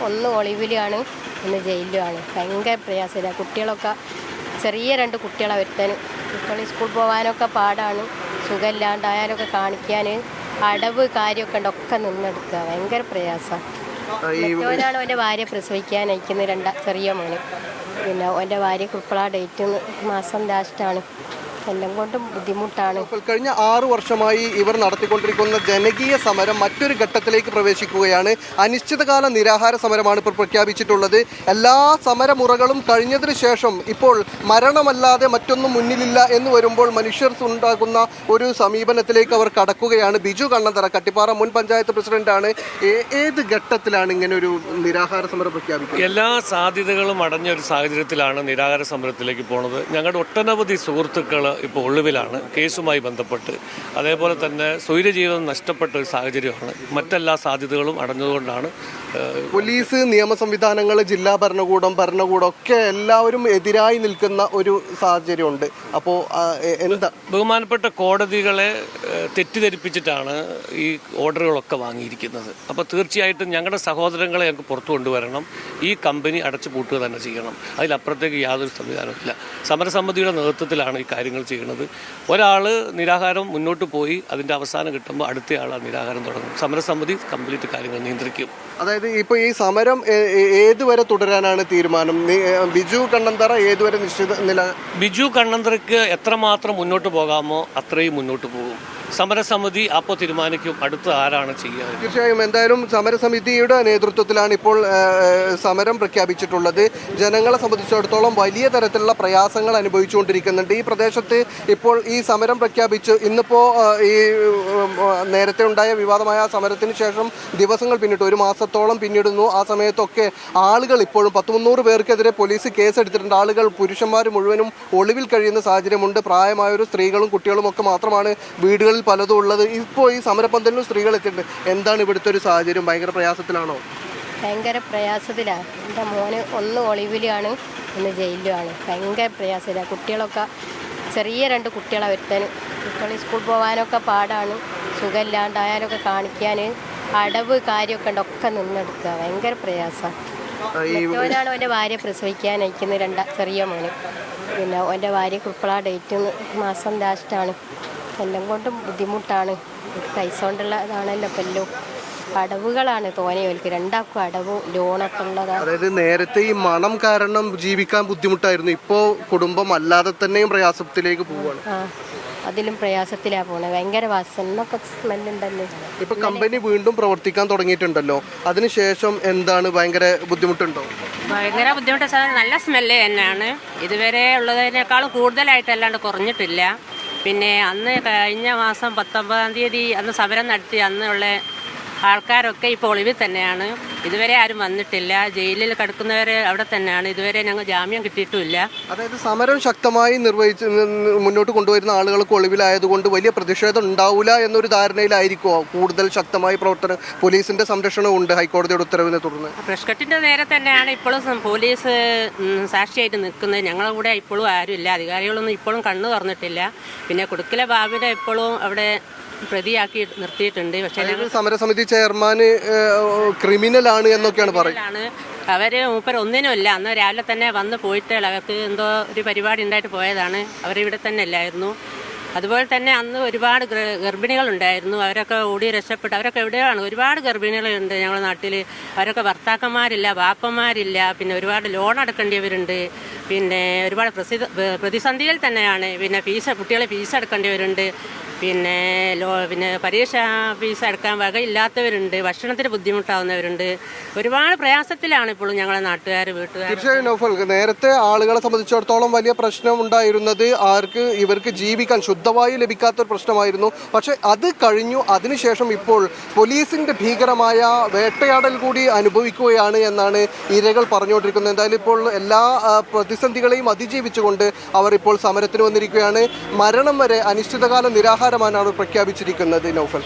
ഒന്ന് ഒളിവിലാണ്, ഒന്ന് ജയിലിലുമാണ്. ഭയങ്കര പ്രയാസമില്ല. കുട്ടികളൊക്കെ ചെറിയ 2 കുട്ടികളെ വരുത്താൻ, കുട്ടികൾ സ്കൂൾ പോകാനൊക്കെ പാടാണ്. സുഖമില്ലാണ്ടായാലൊക്കെ കാണിക്കാൻ അടവ് കാര്യമൊക്കെ ഉണ്ട്, ഒക്കെ നിന്നെടുക്കുക. ഭയങ്കര പ്രയാസമാണ്. മറ്റവനാണ് അവൻ്റെ ഭാര്യ പ്രസവിക്കാൻ അയക്കുന്നത്, ചെറിയ മോന്. പിന്നെ അവൻ്റെ ഭാര്യക്ക് ഇപ്പോഴാ ഡേറ്റ് മാസം ലാസ്റ്റാണ്. എല്ലാം കൊണ്ടും ബുദ്ധിമുട്ടാണ്. കഴിഞ്ഞ 6 വർഷമായി ഇവർ നടത്തിക്കൊണ്ടിരിക്കുന്ന ജനകീയ സമരം മറ്റൊരു ഘട്ടത്തിലേക്ക് പ്രവേശിക്കുകയാണ്. അനിശ്ചിതകാല നിരാഹാര സമരമാണ് ഇപ്പോൾ പ്രഖ്യാപിച്ചിട്ടുള്ളത്. എല്ലാ സമരമുറകളും കഴിഞ്ഞതിന് ശേഷം ഇപ്പോൾ മരണമല്ലാതെ മറ്റൊന്നും മുന്നിലില്ല എന്ന് വരുമ്പോൾ മനുഷ്യർ ഉണ്ടാകുന്ന ഒരു സമീപനത്തിലേക്ക് അവർ കടക്കുകയാണ്. ബിജു കണ്ണന്തറ, കട്ടിപ്പാറ മുൻ പഞ്ചായത്ത് പ്രസിഡന്റാണ്. ഏത് ഘട്ടത്തിലാണ് ഇങ്ങനെ ഒരു നിരാഹാര സമരം പ്രഖ്യാപിക്കുന്നത്? എല്ലാ സാധ്യതകളും അടഞ്ഞ ഒരു സാഹചര്യത്തിലാണ് നിരാഹാര സമരത്തിലേക്ക് പോകുന്നത്. ഞങ്ങളുടെ ഒട്ടനവധി സുഹൃത്തുക്കൾ ഇപ്പോൾ ഒളിവിലാണ് കേസുമായി ബന്ധപ്പെട്ട്. അതേപോലെ തന്നെ സ്വൈര്യജീവിതം നഷ്ടപ്പെട്ട ഒരു സാഹചര്യമാണ്. മറ്റെല്ലാ സാധ്യതകളും അടഞ്ഞതുകൊണ്ടാണ് പോലീസ്, നിയമ സംവിധാനങ്ങൾ, ജില്ലാ ഭരണകൂടം ഒക്കെ എല്ലാവരും എതിരായി നിൽക്കുന്ന ഒരു സാഹചര്യമുണ്ട്. അപ്പോൾ എന്താ, ബഹുമാനപ്പെട്ട കോടതികളെ തെറ്റിദ്ധരിപ്പിച്ചിട്ടാണ് ഈ ഓർഡറുകളൊക്കെ വാങ്ങിയിരിക്കുന്നത്. അപ്പോൾ തീർച്ചയായിട്ടും ഞങ്ങളുടെ സഹോദരങ്ങളെ ഞങ്ങൾക്ക് പുറത്തു കൊണ്ടുവരണം. ഈ കമ്പനി അടച്ചു പൂട്ടുക തന്നെ ചെയ്യണം. അതിലപ്പുറത്തേക്ക് യാതൊരു സംവിധാനമില്ല. സമരസമിതിയുടെ നേതൃത്വത്തിലാണ് ഈ കാര്യങ്ങൾ ചെയ്യുന്നത്. ഒരാൾ നിരാഹാരം മുന്നോട്ട് പോയി അതിൻ്റെ അവസാനം കിട്ടുമ്പോൾ അടുത്തയാൾ ആ നിരാഹാരം തുടങ്ങും. സമരസമിതി കംപ്ലീറ്റ് കാര്യങ്ങൾ നിയന്ത്രിക്കും. അതായത് ഇപ്പോൾ ഈ സമരം ഏതുവരെ തുടരാനാണ് തീരുമാനം? ബിജു കണ്ണന്തറ ഏതുവരെ ബിജു കണ്ണന്തറയ്ക്ക് എത്രമാത്രം മുന്നോട്ട് പോകാമോ അത്രയും മുന്നോട്ട് പോകും. സമരസമിതി അപ്പോൾ തീരുമാനിക്കും അടുത്ത ആരാണ് ചെയ്യുക. തീർച്ചയായും എന്തായാലും സമരസമിതിയുടെ നേതൃത്വത്തിലാണ് ഇപ്പോൾ സമരം പ്രഖ്യാപിച്ചിട്ടുള്ളത്. ജനങ്ങളെ സംബന്ധിച്ചിടത്തോളം വലിയ തരത്തിലുള്ള പ്രയാസങ്ങൾ അനുഭവിച്ചുകൊണ്ടിരിക്കുന്നുണ്ട്. ഈ പ്രദേശത്ത് ഇപ്പോൾ ഈ സമരം പ്രഖ്യാപിച്ച് ഇന്നിപ്പോൾ ഈ നേരത്തെ ഉണ്ടായ വിവാദമായ സമരത്തിന് ശേഷം ദിവസങ്ങൾ പിന്നിട്ട് 1 മാസത്തോളം പിന്നിടുന്നു. ആ സമയത്തൊക്കെ ആളുകൾ ഇപ്പോഴും 100-300 പേർക്കെതിരെ പോലീസ് കേസെടുത്തിട്ടുണ്ട്. ആളുകൾ, പുരുഷന്മാർ മുഴുവനും ഒളിവിൽ കഴിയുന്ന സാഹചര്യമുണ്ട്. പ്രായമായൊരു സ്ത്രീകളും കുട്ടികളും ഒക്കെ മാത്രമാണ് വീടുകളിൽ പലതും ഉള്ളത്. ഇപ്പോൾ ഈ സമരപന്തലിലും സ്ത്രീകൾ എത്തിയിട്ടുണ്ട്. എന്താണ് ഇവിടുത്തെ ഒരു സാഹചര്യം? ഭയങ്കര പ്രയാസത്തിലാണോ? ഭയങ്കര പ്രയാസത്തിലാണ്. എൻ്റെ മോന് ഒന്ന് ഒളിവിലാണ്, ഒന്ന് ജയിലിലുമാണ്. ഭയങ്കര പ്രയാസമില്ല. കുട്ടികളൊക്കെ ചെറിയ 2 കുട്ടികളെ വരുത്താൻ, കുട്ടികൾ സ്കൂൾ പോകാനൊക്കെ പാടാണ്. സുഖമില്ലാണ്ടായാലൊക്കെ കാണിക്കാൻ അടവ് കാര്യമൊക്കെ ഉണ്ട്, ഒക്കെ നിന്നെടുക്കുക. ഭയങ്കര പ്രയാസമാണ്. മറ്റവനാണ് അവൻ്റെ ഭാര്യ പ്രസവിക്കാൻ അയക്കുന്നത്, ചെറിയ മോന്. പിന്നെ അവൻ്റെ ഭാര്യക്ക് ഇപ്പോഴാ ഡേറ്റ് മാസം ലാസ്റ്റാണ്. എല്ലാം കൊണ്ടും ബുദ്ധിമുട്ടാണ്. പൈസ കൊണ്ടുള്ള ഇതാണല്ലോ ഇപ്പം എല്ലാം. അടവുകളാണ് തോനെയൊലിക്ക്, 2 അടവും ലോണൊക്കെ ഉള്ളതാണ്. അതായത് നേരത്തെ ഈ മണം കാരണം ജീവിക്കാൻ ബുദ്ധിമുട്ടായിരുന്നു. ഇപ്പോൾ കുടുംബം അല്ലാതെ തന്നെയും പ്രയാസത്തിലേക്ക് പോവുകയാണ്. അതിലും പ്രയാസത്തിലാണ് പോകുന്നത്. ഭയങ്കര വാസനൊക്കെ സ്മെല്ലുണ്ടല്ലോ. ഇപ്പൊ കമ്പനി വീണ്ടും പ്രവർത്തിക്കാൻ തുടങ്ങിയിട്ടുണ്ടല്ലോ, അതിനുശേഷം എന്താണ്, ഭയങ്കര ബുദ്ധിമുട്ടുണ്ടോ? ഭയങ്കര ബുദ്ധിമുട്ട്. നല്ല സ്മെല്ല് തന്നെയാണ്. ഇതുവരെ ഉള്ളതിനേക്കാളും കൂടുതലായിട്ടല്ലാണ്ട് കുറഞ്ഞിട്ടില്ല. പിന്നെ അന്ന് കഴിഞ്ഞ മാസം 19-ാം തീയതി അന്ന് സമരം നടത്തി അന്നുള്ള ആൾക്കാരൊക്കെ ഇപ്പോൾ ഒളിവിൽ തന്നെയാണ്. ഇതുവരെ ആരും വന്നിട്ടില്ല. ജയിലിൽ കിടക്കുന്നവർ അവിടെ തന്നെയാണ്. ഇതുവരെ ഞങ്ങൾ ജാമ്യം കിട്ടിയിട്ടുമില്ല. അതായത് സമരം ശക്തമായി മുന്നോട്ട് കൊണ്ടുവരുന്ന ആളുകൾക്ക് ഒളിവിലായതുകൊണ്ട് വലിയ പ്രതിഷേധം ഉണ്ടാവില്ല എന്നൊരു ധാരണയിലായിരിക്കുമോ കൂടുതൽ ശക്തമായി പ്രവർത്തനം? പോലീസിന്റെ സംരക്ഷണം ഉണ്ട് ഹൈക്കോടതിയുടെ ഉത്തരവിനെ തുടർന്ന്. പ്രശ്നത്തിന്റെ നേരെ തന്നെയാണ് ഇപ്പോഴും പോലീസ് സാക്ഷിയായിട്ട് നിൽക്കുന്നത്. ഞങ്ങളുടെ കൂടെ ഇപ്പോഴും ആരുമില്ല. അധികാരികളൊന്നും ഇപ്പോഴും കണ്ണു തുറന്നിട്ടില്ല. പിന്നെ കുടുക്കലെ ബാബുവിനെ ഇപ്പോഴും അവിടെ പ്രതിയാക്കി നിർത്തിയിട്ടുണ്ട്. പക്ഷേ സമരസമിതി ചെയർമാൻ ക്രിമിനലാണ് എന്നൊക്കെയാണ് പറയുന്നത്. മൂപ്പർ ഒന്നിനുമില്ല. അന്ന് രാവിലെ തന്നെ വന്ന് പോയിട്ട് അവർക്ക് എന്തോ ഒരു പരിപാടി ഉണ്ടായിട്ട് പോയതാണ്. അവരിവിടെ തന്നെ അല്ലായിരുന്നു. അതുപോലെ തന്നെ അന്ന് ഒരുപാട് ഗർഭിണികളുണ്ടായിരുന്നു. അവരൊക്കെ ഓടി രക്ഷപ്പെട്ടു. അവരൊക്കെ എവിടെയാണ്? ഒരുപാട് ഗർഭിണികളുണ്ട് ഞങ്ങളുടെ നാട്ടിൽ. അവരൊക്കെ ഭർത്താക്കന്മാരില്ല, ബാപ്പന്മാരില്ല. പിന്നെ ഒരുപാട് ലോൺ അടക്കേണ്ടിയവരുണ്ട്. പിന്നെ ഒരുപാട് പ്രതിസന്ധിയിൽ തന്നെയാണ്. പിന്നെ കുട്ടികളെ ഫീസ് അടക്കേണ്ടിയവരുണ്ട്. പിന്നെ പരീക്ഷ ഫീസ് അടക്കാൻ വകയില്ലാത്തവരുണ്ട്. ഭക്ഷണത്തിന് ബുദ്ധിമുട്ടാവുന്നവരുണ്ട്. ഒരുപാട് പ്രയാസത്തിലാണ് ഇപ്പോഴും ഞങ്ങളെ വീട്ടുകാർ. തീർച്ചയായും നൗഫൽ, നേരത്തെ ആളുകളെ സംബന്ധിച്ചിടത്തോളം വലിയ പ്രശ്നം ഉണ്ടായിരുന്നത് ഇവർക്ക് ജീവിക്കാൻ ശുദ്ധവായു ലഭിക്കാത്തൊരു പ്രശ്നമായിരുന്നു. പക്ഷെ അത് കഴിഞ്ഞു. അതിനുശേഷം ഇപ്പോൾ പോലീസിന്റെ ഭീകരമായ വേട്ടയാടൽ കൂടി അനുഭവിക്കുകയാണ് എന്നാണ് ഇരകൾ പറഞ്ഞുകൊണ്ടിരിക്കുന്നത്. എന്തായാലും ഇപ്പോൾ എല്ലാ പ്രതിസന്ധികളെയും അതിജീവിച്ചുകൊണ്ട് അവർ ഇപ്പോൾ സമരത്തിന് വന്നിരിക്കുകയാണ്. മരണം വരെ അനിശ്ചിതകാല നിരാഹാരമാണ് അവർ പ്രഖ്യാപിച്ചിരിക്കുന്നത്. നൗഫൽ.